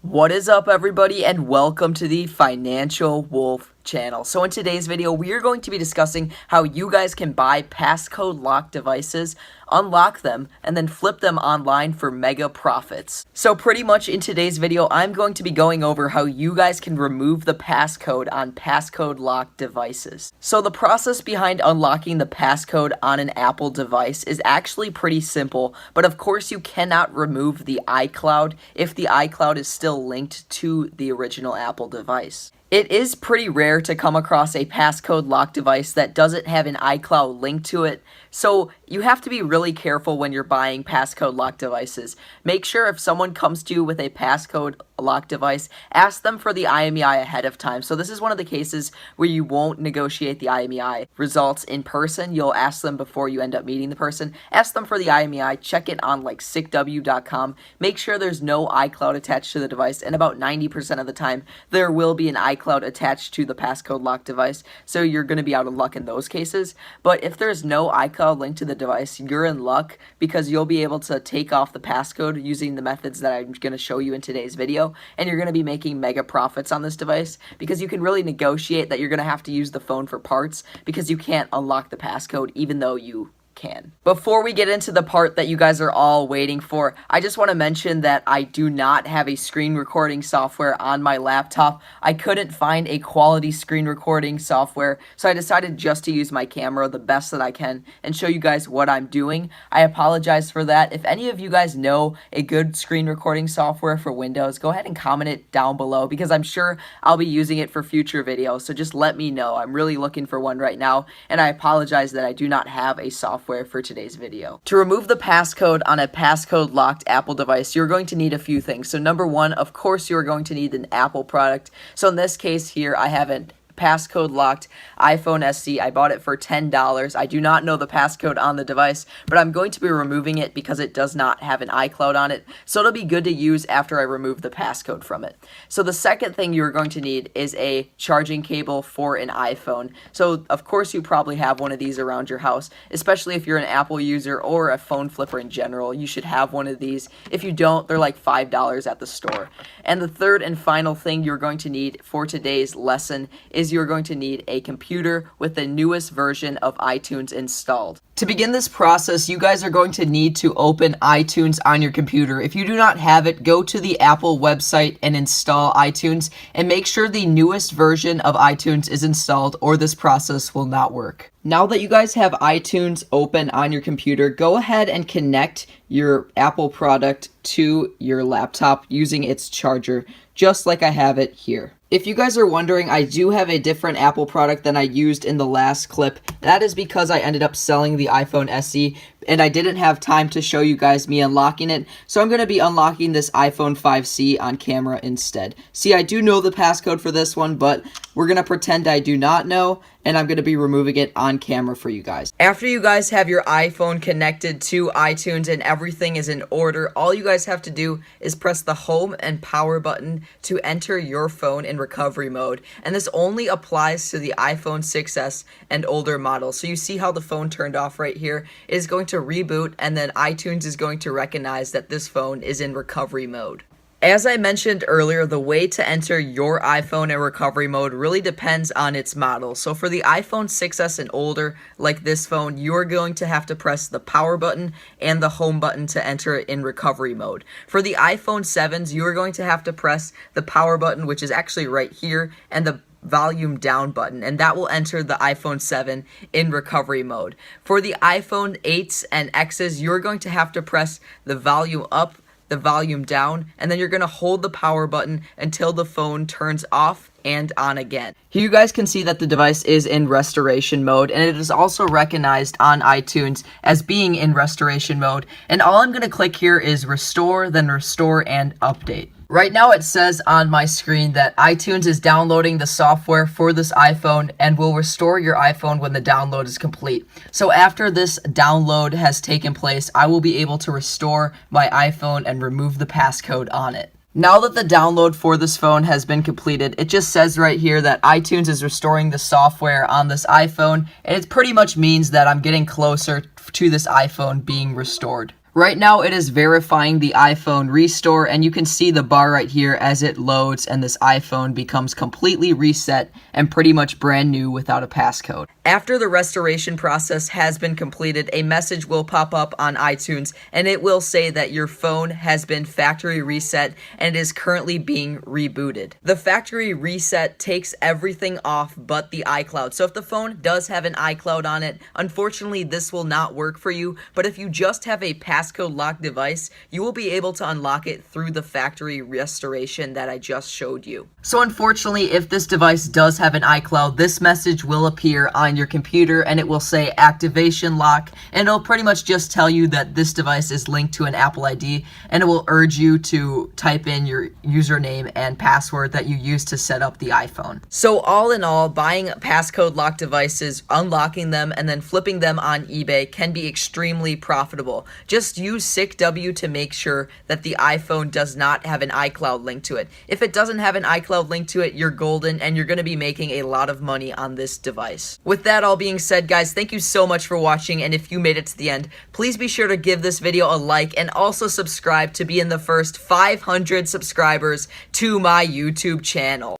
What is up, everybody, and welcome to the Financial Wolf channel. So in today's video, we are going to be discussing how you guys can buy passcode locked devices, unlock them, and then flip them online for mega profits. So pretty much in today's video, I'm going to be going over how you guys can remove the passcode on passcode locked devices. So the process behind unlocking the passcode on an Apple device is actually pretty simple, but of course you cannot remove the iCloud if the iCloud is still linked to the original Apple device. It is pretty rare to come across a passcode locked device that doesn't have an iCloud link to it, so you have to be really careful when you're buying passcode locked devices. Make sure if someone comes to you with a passcode locked device, ask them for the IMEI ahead of time. So this is one of the cases where you won't negotiate the IMEI results in person. You'll ask them before you end up meeting the person. Ask them for the IMEI, check it on like sickw.com. Make sure there's no iCloud attached to the device, and about 90% of the time there will be an iCloud attached to the passcode locked device, so you're going to be out of luck in those cases. But if there's no iCloud linked to the device, you're in luck because you'll be able to take off the passcode using the methods that I'm going to show you in today's video, and you're going to be making mega profits on this device because you can really negotiate that you're going to have to use the phone for parts because you can't unlock the passcode even though you can. Before we get into the part that you guys are all waiting for, I just want to mention that I do not have a screen recording software on my laptop. I couldn't find a quality screen recording software, so I decided just to use my camera the best that I can and show you guys what I'm doing. I apologize for that. If any of you guys know a good screen recording software for Windows, go ahead and comment it down below because I'm sure I'll be using it for future videos, so just let me know. I'm really looking for one right now, and I apologize that I do not have a software for today's video. To remove the passcode on a passcode locked Apple device, you're going to need a few things. So number one, of course, you're going to need an Apple product. So in this case here, I have an passcode locked iPhone SE. I bought it for $10. I do not know the passcode on the device, but I'm going to be removing it because it does not have an iCloud on it, so it'll be good to use after I remove the passcode from it. So the second thing you're going to need is a charging cable for an iPhone. So of course you probably have one of these around your house, especially if you're an Apple user or a phone flipper in general. You should have one of these. If you don't, they're like $5 at the store. And the third and final thing you're going to need for today's lesson is you're going to need a computer with the newest version of iTunes installed. To begin this process, you guys are going to need to open iTunes on your computer. If you do not have it, go to the Apple website and install iTunes, and make sure the newest version of iTunes is installed or this process will not work. Now that you guys have iTunes open on your computer, go ahead and connect your Apple product to your laptop using its charger, just like I have it here. If you guys are wondering, I do have a different Apple product than I used in the last clip. That is because I ended up selling the iPhone SE and I didn't have time to show you guys me unlocking it, so I'm going to be unlocking this iPhone 5C on camera instead. See, I do know the passcode for this one, but we're going to pretend I do not know, and I'm going to be removing it on camera for you guys. After you guys have your iPhone connected to iTunes and everything is in order, all you guys have to do is press the home and power button to enter your phone in recovery mode, and this only applies to the iPhone 6s and older models. So you see how the phone turned off right here? It is going to reboot, and then iTunes is going to recognize that this phone is in recovery mode. As I mentioned earlier, the way to enter your iPhone in recovery mode really depends on its model. So for the iPhone 6s and older, like this phone, you're going to have to press the power button and the home button to enter it in recovery mode. For the iPhone 7s, you're going to have to press the power button, which is actually right here, and the volume down button, and that will enter the iPhone 7 in recovery mode. For the iPhone 8s and Xs, you're going to have to press the volume up, the volume down, and then you're going to hold the power button until the phone turns off and on again. Here you guys can see that the device is in restoration mode, and it is also recognized on iTunes as being in restoration mode, and all I'm going to click here is restore, then restore and update. Right now it says on my screen that iTunes is downloading the software for this iPhone and will restore your iPhone when the download is complete. So after this download has taken place, I will be able to restore my iPhone and remove the passcode on it. Now that the download for this phone has been completed, it just says right here that iTunes is restoring the software on this iPhone, and it pretty much means that I'm getting closer to this iPhone being restored. Right now it is verifying the iPhone restore, and you can see the bar right here as it loads and this iPhone becomes completely reset and pretty much brand new without a passcode. After the restoration process has been completed, a message will pop up on iTunes and it will say that your phone has been factory reset and is currently being rebooted. The factory reset takes everything off but the iCloud. So if the phone does have an iCloud on it, unfortunately this will not work for you, but if you just have a passcode locked device, you will be able to unlock it through the factory restoration that I just showed you. So unfortunately, if this device does have an iCloud, this message will appear on your computer and it will say activation lock, and it'll pretty much just tell you that this device is linked to an Apple ID, and it will urge you to type in your username and password that you used to set up the iPhone. So all in all, buying passcode locked devices, unlocking them, and then flipping them on eBay can be extremely profitable. Just use SICW to make sure that the iPhone does not have an iCloud link to it. If it doesn't have an iCloud link to it, you're golden and you're going to be making a lot of money on this device. With that all being said, guys, thank you so much for watching, and if you made it to the end, please be sure to give this video a like and also subscribe to be in the first 500 subscribers to my YouTube channel.